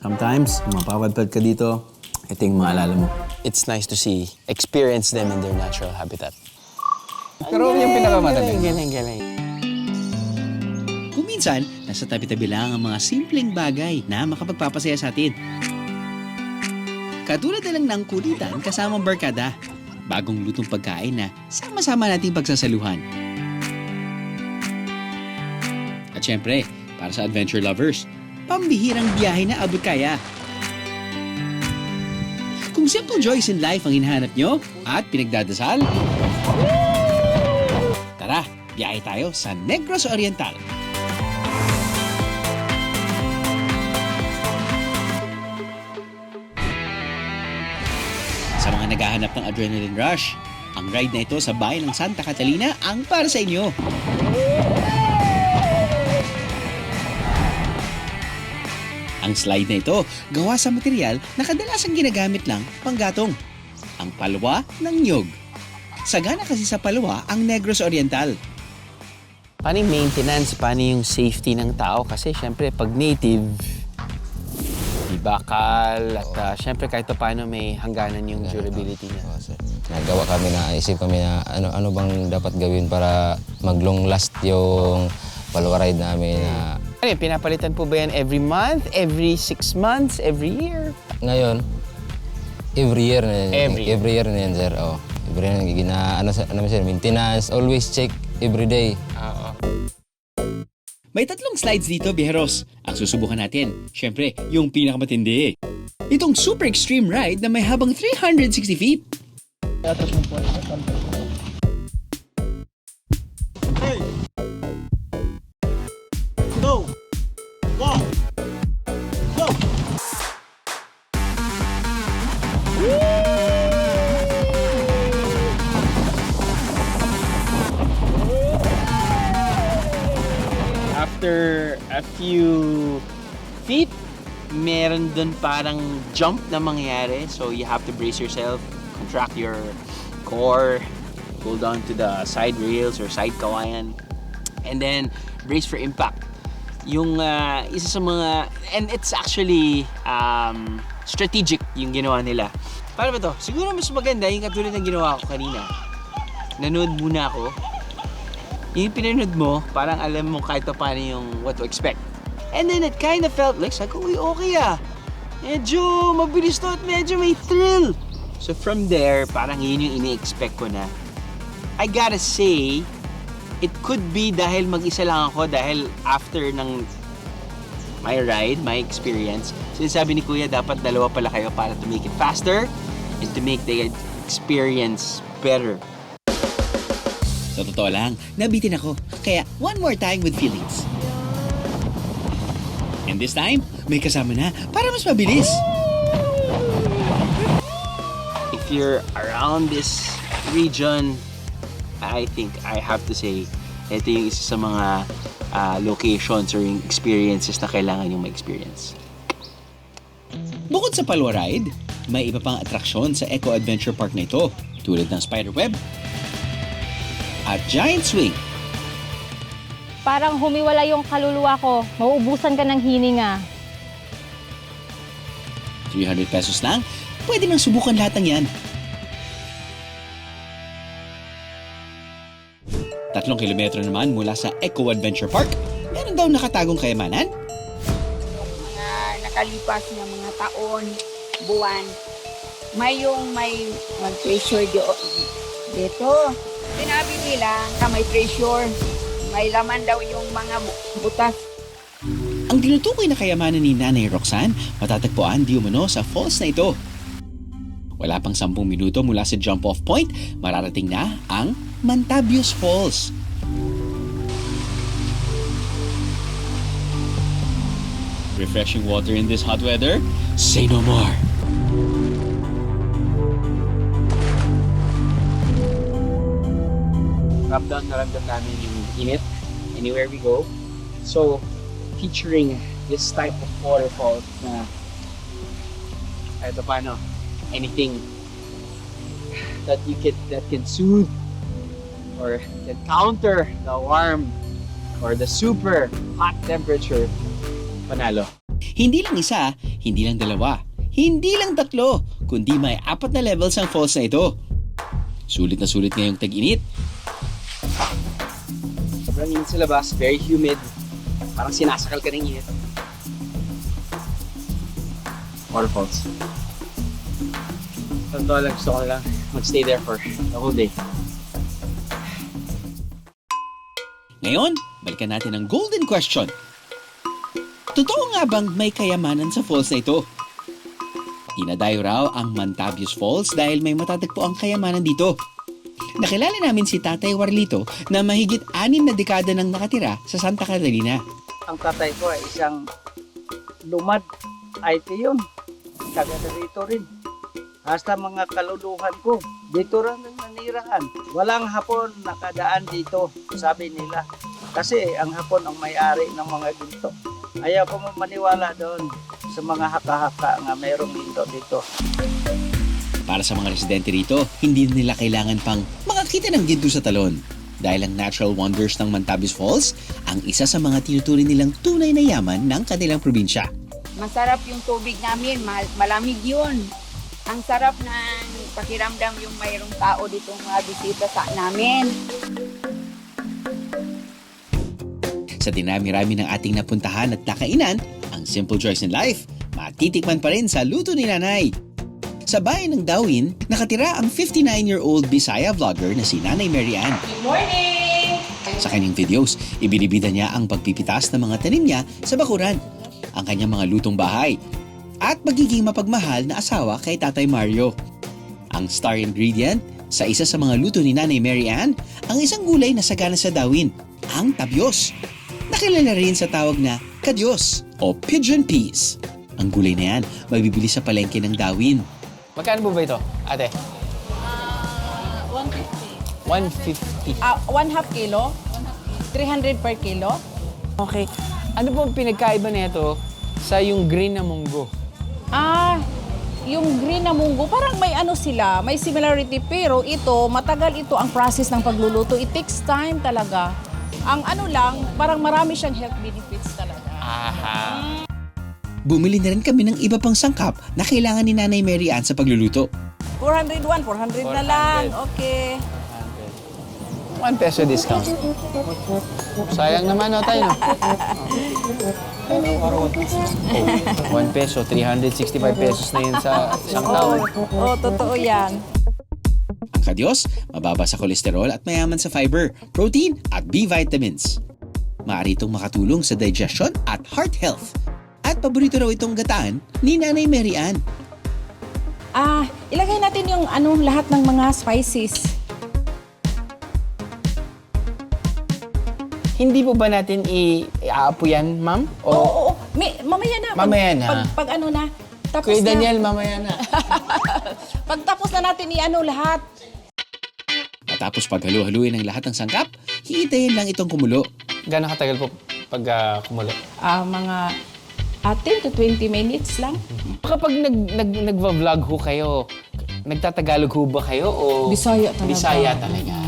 Sometimes, mapapadpad ka dito, ito yung maalala mo. It's nice to experience them in their natural habitat. Pero yung pinakamadali. Galing. Kung minsan, nasa tabi-tabi lang ang mga simpleng bagay na makapagpapasaya sa atin. Katulad na lang ng kulitan kasamang barkada. Bagong lutong pagkain na sama-sama nating pagsasaluhan. At syempre, para sa adventure lovers, pambihirang biyahe na abot kaya. Kung simple joys in life ang hinahanap nyo at pinagdadasal, tara, biyahe tayo sa Negros Oriental. Sa mga naghahanap ng adrenaline rush, ang ride na ito sa bayan ng Santa Catalina ang para sa inyo. Ang slide na ito, gawa sa material na kadalasang ginagamit lang panggatong. Ang palwa ng nyog. Sagana kasi sa palwa ang Negros Oriental. Paano yung maintenance? Paano yung safety ng tao? Kasi syempre, pag native, di bakal, at syempre kahit paano may hangganan yung durability niya. Oo, sir. Nagawa kami na, isip kami na ano bang dapat gawin para mag-long last yung palwa ride namin na Ano yun, pinapalitan po ba yan every month, every 6 months, every year? ngayon, every year na yan. Every year. na yan, sir. Oh. Every year na sir, maintenance, always check every day. Oo. May 3 slides dito, Biheros. Ang susubukan natin, syempre, yung pinakamatindi. Itong super extreme ride na may habang 360 feet. After a few feet, meron dun parang jump na mangyayari. So you have to brace yourself, contract your core, hold on to the side rails or side kawayan, and then brace for impact. Yung isa sa mga, and it's actually strategic yung ginawa nila. Paano ba to? Siguro mas maganda yung katulad ng ginawa ko kanina. Nanood muna ako. Yung pinanood mo, parang alam mo kahit pa paano yung what to expect. And then it kind of felt like, sabi ko, uy, okay ah. Medyo mabilis to at medyo may thrill. So from there, parang yun yung ini-expect ko na. I gotta say, it could be dahil mag-isa lang ako, dahil after ng my ride, my experience, sinasabi ni Kuya, dapat dalawa pala kayo para to make it faster and to make the experience better. Sa totoo lang, nabitin ako. Kaya one more time with feelings. And this time, may kasama na para mas mabilis. If you're around this region, I think I have to say, ito yung isa sa mga locations or yung experiences na kailangan yung ma-experience. Bukod sa Palwa Ride, may iba pang atraksyon sa Eco Adventure Park na ito, tulad ng Spiderweb at Giant Swing. Parang humiwala yung kaluluwa ko. Mauubusan ka ng hininga. 300 pesos lang, pwede nang subukan lahat ng yan. 3 kilometro naman mula sa Eco Adventure Park, meron daw nakatagong kayamanan. Mga nakalipas na mga taon, buwan, may mag-treasure dito. Sinabi nila na may treasure, may laman daw yung mga butas. Ang tinutukoy na kayamanan ni Nanay Roxanne matatagpuan di umano sa falls na ito. Wala pang 10 minuto mula sa jump-off point, mararating na ang Mantabios Falls. Refreshing water in this hot weather? Say no more! Ramdam na ramdam namin yung init anywhere we go. So, featuring this type of waterfall na kahit paano, anything that can soothe or can counter the warm or the super hot temperature, panalo. Hindi lang isa, hindi lang dalawa, hindi lang tatlo, kundi may 4 na levels ang falls na ito. Sulit na sulit ngayong tag-init. Sobrang init sa labas, very humid. Parang sinasakal ka ng init. Waterfalls. Totoo lang, gusto ko lang mag-stay there for the whole day. Ngayon, balikan natin ang golden question. Totoo nga bang may kayamanan sa falls na ito? Dinadayo raw ang Mantabios Falls dahil may matatagpo ang kayamanan dito. Nakilala namin si Tatay Warlito na mahigit 6 na dekada nang nakatira sa Santa Catalina. Ang tatay ko ay isang lumad IT yun. Taga dito rin. Hasta mga kaluluhan ko, dito rin nanirahan. Walang Hapon nakadaan dito, sabi nila. Kasi ang Hapon ang may-ari ng mga ginto. Ayaw ko maniwala doon sa mga haka-haka nga mayroong ginto dito. Para sa mga residente rito, hindi nila kailangan pang makakita ng ginto sa talon. Dahil ang natural wonders ng Mantabios Falls ang isa sa mga tinuturing nilang tunay na yaman ng kanilang probinsya. Masarap yung tubig namin, malamig yun. Ang sarap ng pakiramdam yung mayroong tao dito mga bisita sa namin. Sa dinami-rami ng ating napuntahan at nakainan, ang simple joys in life, matitikman pa rin sa luto ni Nanay. Sa bayan ng Dawin, nakatira ang 59-year-old Bisaya vlogger na si Nanay Mary Ann. Good morning! Sa kanyang videos, ibinibida niya ang pagpipitas ng mga tanim niya sa bakuran, ang kanyang mga lutong bahay, at magiging mapagmahal na asawa kay Tatay Mario. Ang star ingredient sa isa sa mga luto ni Nanay Mary Ann, ang isang gulay na sagana sa Dawin, ang tabyos. Nakilala rin sa tawag na kadyos o pigeon peas. Ang gulay na yan, mabibili sa palengke ng Dawin. Magkano po ba ito, ate? 150. 150. 1/2 kilo? 300 per kilo? Okay. Ano po ang pinagkaiba nito sa yung green na munggo? Yung green na munggo, parang may ano sila, may similarity, pero ito, matagal ito ang process ng pagluluto. It takes time talaga. Ang ano lang, parang marami siyang health benefits talaga. Aha. Bumili na rin kami ng iba pang sangkap na kailangan ni Nanay Mary Ann sa pagluluto. 400 na lang. Okay. 1 peso discount. Sayang naman o tayo. 1 peso, 365 pesos na yun sa isang taon. Oh, totoo yan. Ang kadyos, mababa sa kolesterol at mayaman sa fiber, protein at B vitamins. Maaari itong makatulong sa digestion at heart health. At paborito raw itong gataan ni Nanay Mary Ann. Ilagay natin yung lahat ng mga spices. Hindi po ba natin i-aapo yan, ma'am? Oo. Mamaya na. Mamaya na. Pag ano na. Tapos Kuya na. Daniel, mamaya na. Pagtapos na natin lahat. Matapos paghalo-haluin ang lahat ng sangkap, hihintayin lang itong kumulo. Gano'ng katagal po pag kumulo? Mga 10 to 20 minutes lang. Kapag nagva-vlog ho kayo, nagtatagalog ho ba kayo o Bisaya talaga. Bisaya talaga?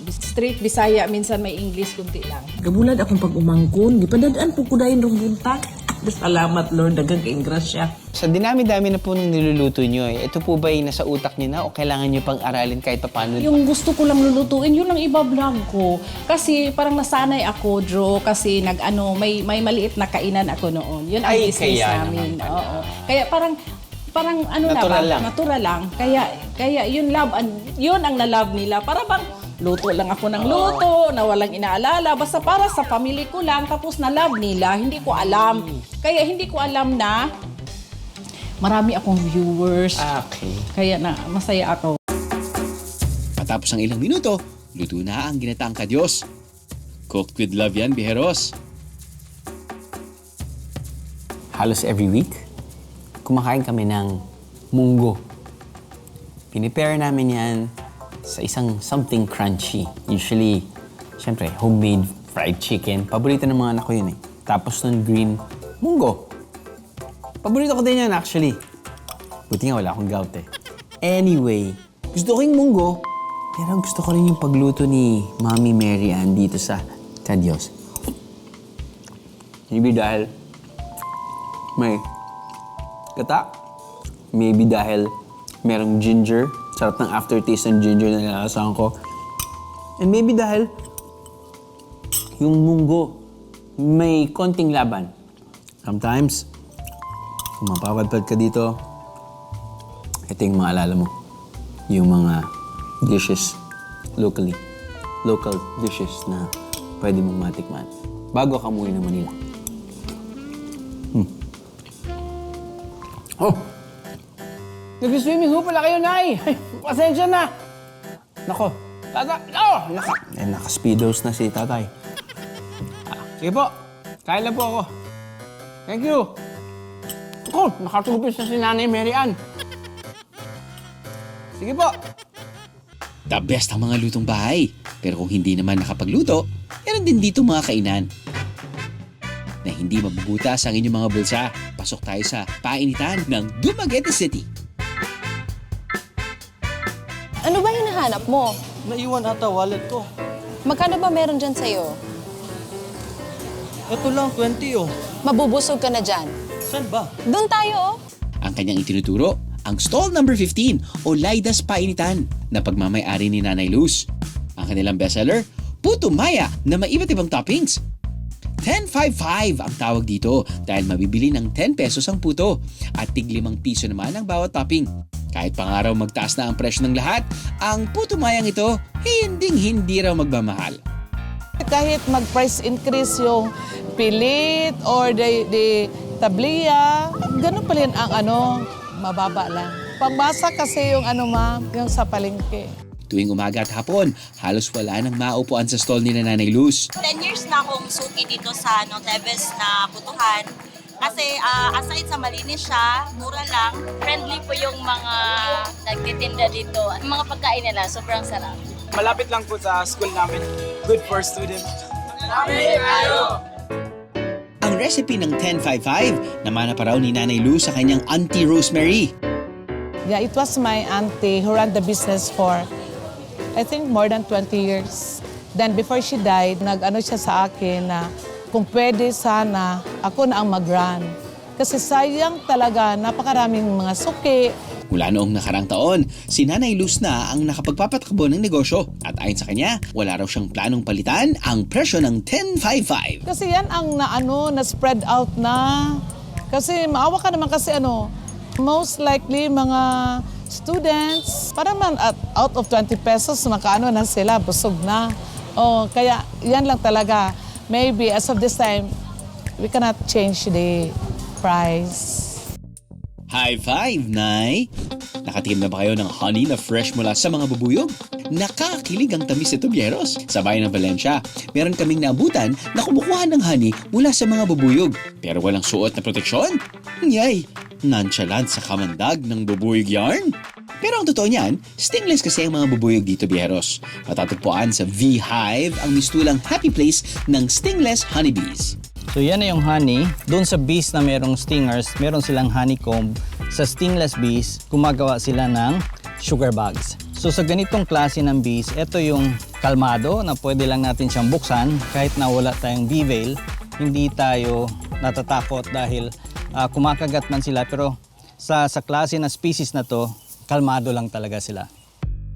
Straight Bisaya, minsan may English kunti lang. Gabulad akong pag-umangkon, gipadadaan po ko dahil rong buntag. Salamat Lord, dagang kaing grasya. Sa dinami-dami na po nung niluluto nyo, ito po ba nasa utak nyo na o kailangan nyo pang aralin kahit paano? Yung gusto ko lang lulutuin, yun ang iba-vlog ko. Kasi parang nasanay ako, Dro, kasi may maliit na kainan ako noon. Yun ang Ay, business kaya namin. naman pala. Oo. Kaya parang Natural lang. Natural lang. Kaya yun ang na-love nila. Para bang luto lang ako ng luto, na walang inaalala. Basta para sa family ko lang, tapos na-love nila. Hindi ko alam. Kaya hindi ko alam na marami akong viewers. Okay. Kaya na masaya ako. Matapos ang ilang minuto, luto na ang ginataang kadyos. Cooked with love yan, biheros. Halos every week, kumakain kami ng munggo. Pinipare namin yan sa isang something crunchy. Usually, syempre, homemade fried chicken. Paborito ng mga anak ko yun eh. Tapos nun green, munggo. Paborito ko din yan actually. Buti nga wala akong gout eh. Anyway, gusto ko yung munggo, pero gusto ko rin yung pagluto ni Mami Mary Ann dito sa Kadyos. Maybe dahil may gata. Maybe dahil merong ginger. Sarap ng aftertaste ng ginger na nilalasahan ko. And maybe dahil yung munggo may konting laban. Sometimes, kung mapapadpad ka dito, ito yung maalala mo. Yung mga dishes locally. Local dishes na pwede mong matikman bago ka umuwi ng Manila. Oh! Nag-swimming ho pala kayo, Nay! Pasensya na! Nako, tata... Oh! Naka-speedos na si tatay. Sige po, kain lang po ako. Thank you! Ako, nakatupis na si Nanay Mary Ann. Sige po! The best ang mga lutong bahay. Pero kung hindi naman nakapagluto, meron din dito mga kainan. Na hindi mabubutas ang inyong mga bulsa, pasok tayo sa painitan ng Dumaguete City. Ano ba hinahanap mo? Naiwan ata wallet ko. Magkano ba meron dyan sa'yo? Ito lang, 20 oh. Mabubusog ka na dyan. Saan ba? Doon tayo, oh. Ang kanyang itinuturo, ang stall number 15 o Laidas Painitan na pagmamay-ari ni Nanay Luz. Ang kanilang bestseller, Puto Maya na may iba't ibang toppings. 10.55 ang tawag dito dahil mabibili ng 10 pesos ang puto at tig 5 piso naman ang bawat topping. Kahit pangaraw magtaas na ang presyo ng lahat, ang Puto Mayang ito hindi raw magmamahal. Kahit mag-price increase yung pilit or the tabliya, ganun pa rin ang mababa lang. Pambasa kasi yung yung sa palengke. Tuwing umaga at hapon, halos wala nang maupuan sa stall ni Nanay Luz. 10 years na akong suki dito sa Tebes na putuhan. Kasi aside sa malinis siya, mura lang, friendly po yung mga nagtitinda dito. Ang mga pagkain nila, sobrang sarap. Malapit lang po sa school namin. Good for students. Ang recipe ng 10.55 namana pa raw ni Nanay Luz sa kanyang Auntie Rosemary. Yeah, it was my auntie who ran the business for, I think, more than 20 years. Then before she died, nag-ano siya sa akin na kung pwede sana, ako na ang mag-run. Kasi sayang talaga, napakaraming mga suki. Mula noong nakarang taon, si Nanay Luz na ang nakapagpapatakbo ng negosyo. At ayon sa kanya, wala raw siyang planong palitan ang presyo ng 10.55. Kasi yan ang na-spread out na. Kasi maawa ka naman kasi most likely mga students, para man out of 20 pesos, makaano na sila, busog na. Kaya yan lang talaga. Maybe as of this time, we cannot change the price. High five, Nay! Nakatikim na ba kayo ng honey na fresh mula sa mga bubuyog? Nakakilig ang tamis nito, Bieros. Sa bayan ng Valencia, meron kaming naabutan na kumukuha ng honey mula sa mga bubuyog. Pero walang suot na proteksyon. Yay! Nonchalant sa kamandag ng bubuyog yarn. Pero ang totoo niyan, stingless kasi ang mga bubuyog dito, Bieros. Matatagpuan sa V-Hive ang mistulang happy place ng stingless honeybees. So yan na yung honey. Doon sa bees na merong stingers, meron silang honeycomb. Sa stingless bees, gumagawa sila ng sugar bugs. So sa ganitong klase ng bees, ito yung kalmado na pwede lang natin siyang buksan kahit na wala tayong bee veil. Hindi tayo natatakot dahil kumakagat man sila, pero sa klase na species na to, kalmado lang talaga sila.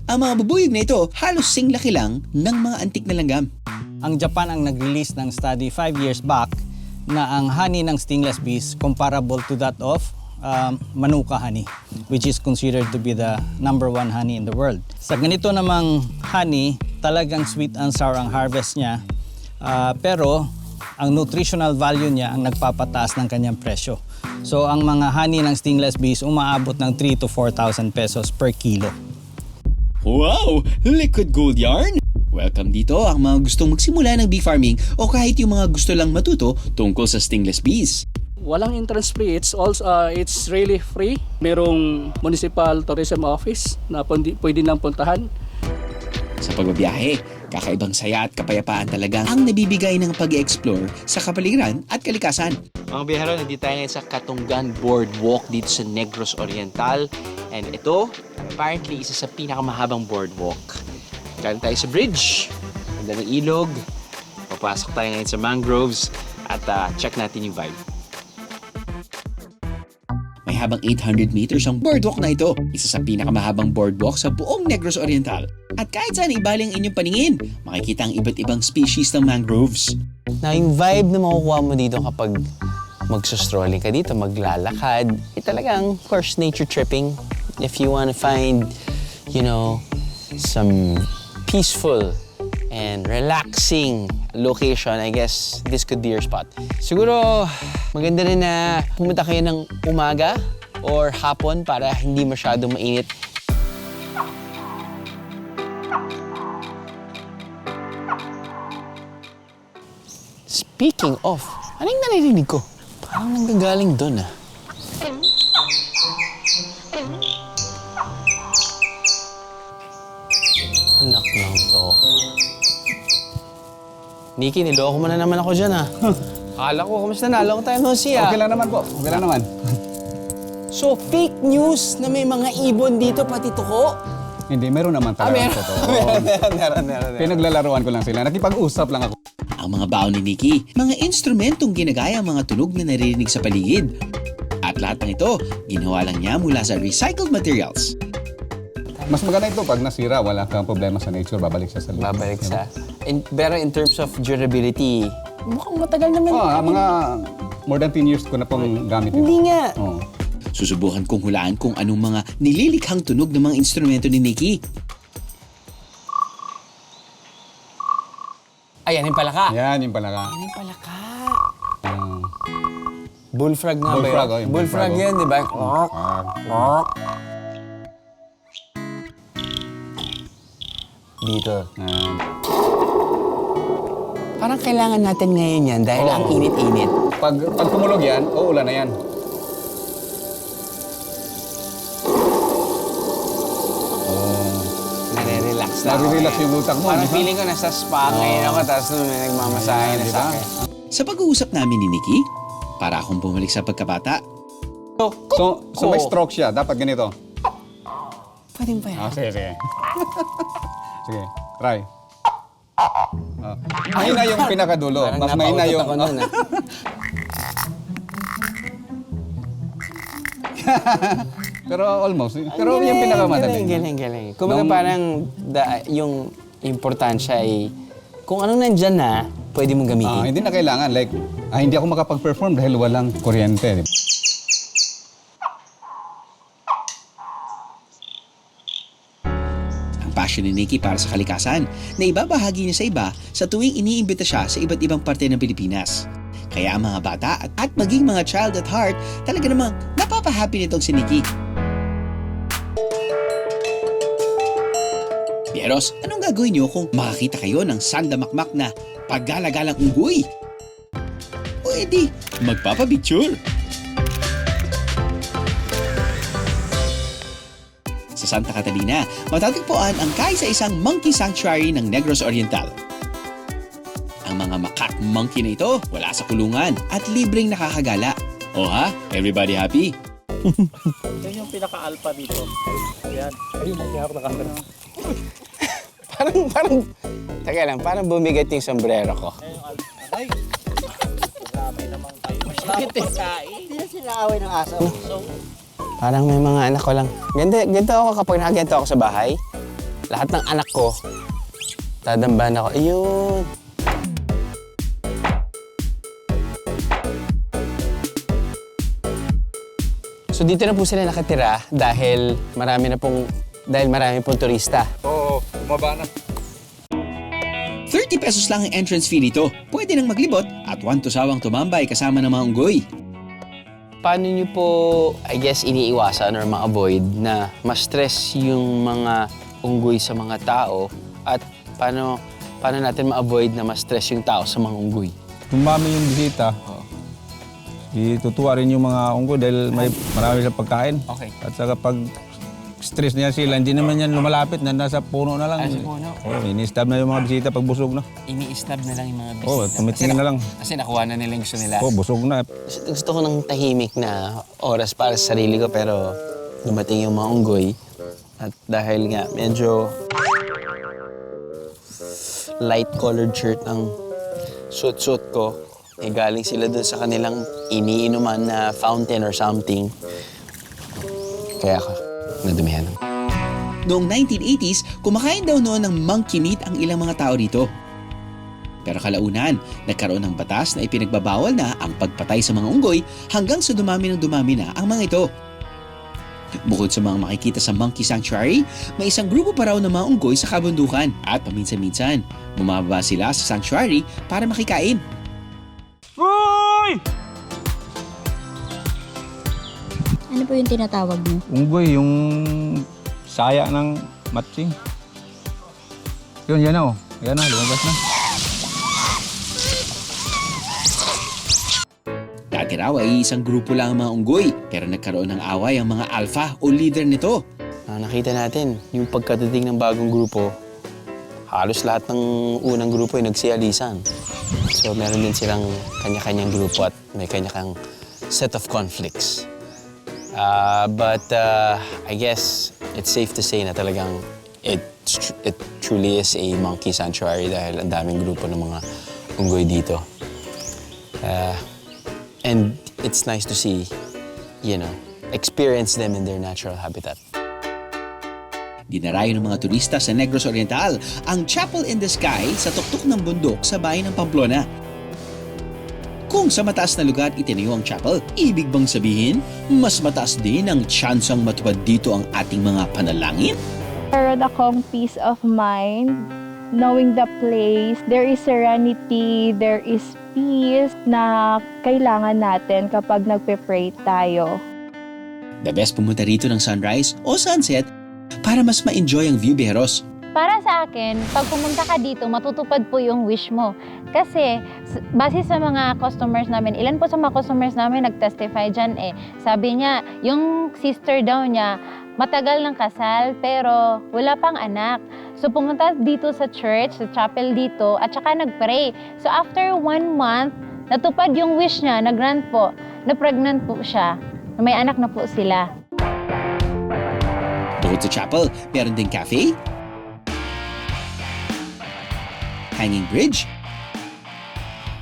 Ang mga bubuyog na ito halos singlaki lang ng mga antik na langgam. Ang Japan ang nag-release ng study 5 years back na ang honey ng stingless bees comparable to that of Manuka honey, which is considered to be the #1 honey in the world. Sa ganito namang honey, talagang sweet and sour ang harvest niya, pero ang nutritional value niya ang nagpapataas ng kanyang presyo. So ang mga honey ng stingless bees umaabot ng 3,000 to 4,000 pesos per kilo. Wow! Liquid gold yarn! Welcome dito ang mga gustong magsimula ng bee farming o kahit yung mga gusto lang matuto tungkol sa stingless bees. Walang entrance fee. It's really free. Merong municipal tourism office na pwede nang puntahan. Sa pagbabiyahe, kakaibang saya at kapayapaan talaga ang nabibigay ng pag-explore sa kapaligiran at kalikasan. Mga biyahero, nandito tayo ngayon sa Katunggan Boardwalk dito sa Negros Oriental. And ito, apparently, isa sa pinakamahabang boardwalk. Galing tayo sa bridge, ganda ng ilog, papasok tayo ngayon sa mangroves at check natin yung vibe. habang 800 meters ang boardwalk na ito. Isa sa pinakamahabang boardwalk sa buong Negros Oriental. At kahit saan ibaling inyong paningin, makikita ang iba't ibang species ng mangroves. Na yung vibe na makukuha mo dito kapag magsustrolling ka dito, maglalakad, talagang, of course, nature tripping. If you want to find, some peaceful and relaxing location, I guess this could be your spot. Siguro, maganda rin na pumunta kayo ng umaga or hapon para hindi masyadong mainit. Speaking of, anong naririnig ko? Parang nanggagaling doon ah. Anak ng to. Nikki, niloko mo na naman ako dyan ah. Akala ko, kumusta na? Naloko tayo ng siya. Okay lang naman po. Okay lang naman. So, fake news na may mga ibon dito pati tuko? Hindi, meron naman talaga. Meron. Pinaglalaruan ko lang sila. Nakipag-usap lang ako. Ang mga baon ni Nikki, mga instrumentong ginagaya ang mga tunog na naririnig sa paligid. At lahat ng ito, ginawa lang niya mula sa recycled materials. Mas maganda ito pag nasira, wala kang problema sa nature, babalik siya sa lupa. Babalik sa... Pero in terms of durability, mukhang matagal naman. Mga more than 10 years ko na pong gamit ito. Hindi nga. Susubukan kong hulaan kung anong mga nililikhang tunog ng mga instrumento ni Nikki. Ayan yung palaka. Yan yung palaka. Yan yung palaka. Bullfrog nga Bullfrog, ba yun? yung Bullfrog bullfrog, yan, di ba? Dito. Parang kailangan natin ngayon yan dahil ang init-init. Pag tumulog yan, uulan na yan. Nare-relax na. Nare-relax yung utak mo. Parang di ba? feeling ko nasa spa ngayon ako tapos may nagmamasahe na sa akin. Sa pag-uusap namin ni Nikki, para akong bumalik sa pagkabata. So may stroke siya. Dapat ganito. Pwede ba yan? Sige. Sige, try. Mahina yung pinakadulo. Parang Mas mahina yung... napautot ako nun, ah. Pero almost. Pero yung pinakamadali. Galing. Kumbaga parang yung importansya ay kung anong nandyan na, pwede mong gamitin. Hindi na kailangan. Like, hindi ako makapag-perform dahil walang kuryente. Passion ni Nikki para sa kalikasan na ibabahagi niya sa iba sa tuwing iniimbita siya sa iba't ibang parte ng Pilipinas. Kaya ang mga bata at maging mga child at heart talaga namang napapahappy nitong si Nikki. Pieros, anong gagawin niyo kung makakita kayo ng sandamakmak na paggalagalang unggoy? O edi, magpapabicture! Sa Santa Catalina, matatagpuan ang kaisa-isang monkey sanctuary ng Negros Oriental. Ang mga macaque monkey na ito wala sa kulungan at libreng nakakagala. O ha? Everybody happy? Yan yung pinaka-alpha dito. Yan. Ayun, hindi ako nakakano. Teka lang, parang bumigat yung sombrero ko. Ay, marami naman kayo. Bakit hindi na sinaaway ng aso. So, Parang may mga anak ko lang. Ganito ako kapag nakaganto ako sa bahay. Lahat ng anak ko, tadambahan ako. Ayun. So dito na po sila nakatira dahil marami pong turista. Oo, bumaba na. 30 pesos lang ang entrance fee dito. Pwede nang maglibot at tusawang tumambay kasama ng mga unggoy. Paano niyo po, I guess, iniiwasan or ma-avoid na ma-stress yung mga unggoy sa mga tao at paano natin ma-avoid na ma-stress yung tao sa mga unggoy? Tumami yung bisita, itutuwa rin yung mga unggoy dahil marami silang pagkain. Okay. At saka pag stress niya sila, hindi naman yan lumalapit na nasa puno na lang. Sa puno? Ini-stab na yung mga bisita pag busog na. Ini-stab na lang yung mga bisita? Oo, tumitingin na lang. Kasi nakuha na nila yung gusto nila? Busog na. Gusto ko ng tahimik na oras para sa sarili ko pero dumating yung mga unggoy. At dahil nga medyo light-colored shirt ang suit-suit ko, galing sila dun sa kanilang iniinuman na fountain or something. Kaya ako nadumihan. Noong 1980s, kumakain daw noon ng monkey meat ang ilang mga tao rito. Pero kalaunan, nagkaroon ng batas na ipinagbabawal na ang pagpatay sa mga unggoy hanggang sa dumami na ang mga ito. Bukod sa mga makikita sa Monkey Sanctuary, may isang grupo pa raw ng mga unggoy sa kabundukan at paminsan-minsan, bumababa sila sa sanctuary para makikain. Uy! Ano po yung tinatawag mo? Unggoy, yung saya ng matsing. Yun, yan na oh. Yan na, lumabas na. Dati raw ay isang grupo lang ang mga unggoy, pero nagkaroon ng away ang mga alpha o leader nito. Nakita natin, yung pagkadating ng bagong grupo, halos lahat ng unang grupo ay nagsialisan. So meron din silang kanya-kanyang grupo at may kanya-kanyang set of conflicts. But I guess it's safe to say na talagang it truly is a monkey sanctuary dahil ang daming grupo ng mga unggoy dito. And it's nice to see, experience them in their natural habitat. Dinarayo ng mga turista sa Negros Oriental ang Chapel in the Sky sa tuktok ng bundok sa bayan ng Pamplona. Kung sa mataas na lugar itinayo ang chapel, ibig bang sabihin, mas mataas din ang tsansang matupad dito ang ating mga panalangin? Meron akong peace of mind, knowing the place, there is serenity, there is peace na kailangan natin kapag nagpe-pray tayo. The best pumunta rito ng sunrise o sunset para mas ma-enjoy ang view, Beros. Para sa akin, pag pumunta ka dito, matutupad po yung wish mo. Kasi, base sa mga customers namin, ilan po sa mga customers namin nag-testify dyan Sabi niya, yung sister daw niya, matagal ng kasal, pero wala pang anak. So, pumunta dito sa church, sa chapel dito, at saka nag-pray. So, after 1 month, natupad yung wish niya, nag-grant po, na-pregnant po siya. May anak na po sila. Bukod sa chapel, meron ding cafe, hanging bridge,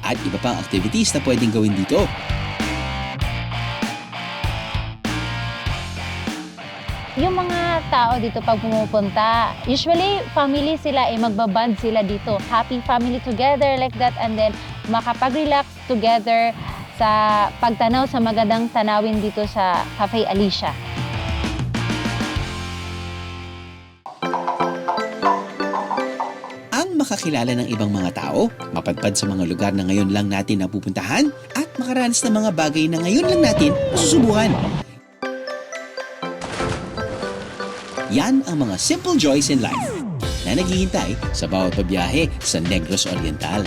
at iba pang activities na pwedeng gawin dito. Yung mga tao dito pag pumupunta, usually family sila magbaband sila dito. Happy family together like that, and then makapag-relax together sa pagtanaw sa magandang tanawin dito sa Cafe Alicia. Makakilala ng ibang mga tao, mapadpad sa mga lugar na ngayon lang natin napupuntahan, at makaranas ng mga bagay na ngayon lang natin masusubukan. Yan ang mga simple joys in life na naghihintay sa bawat pabiyahe sa Negros Oriental.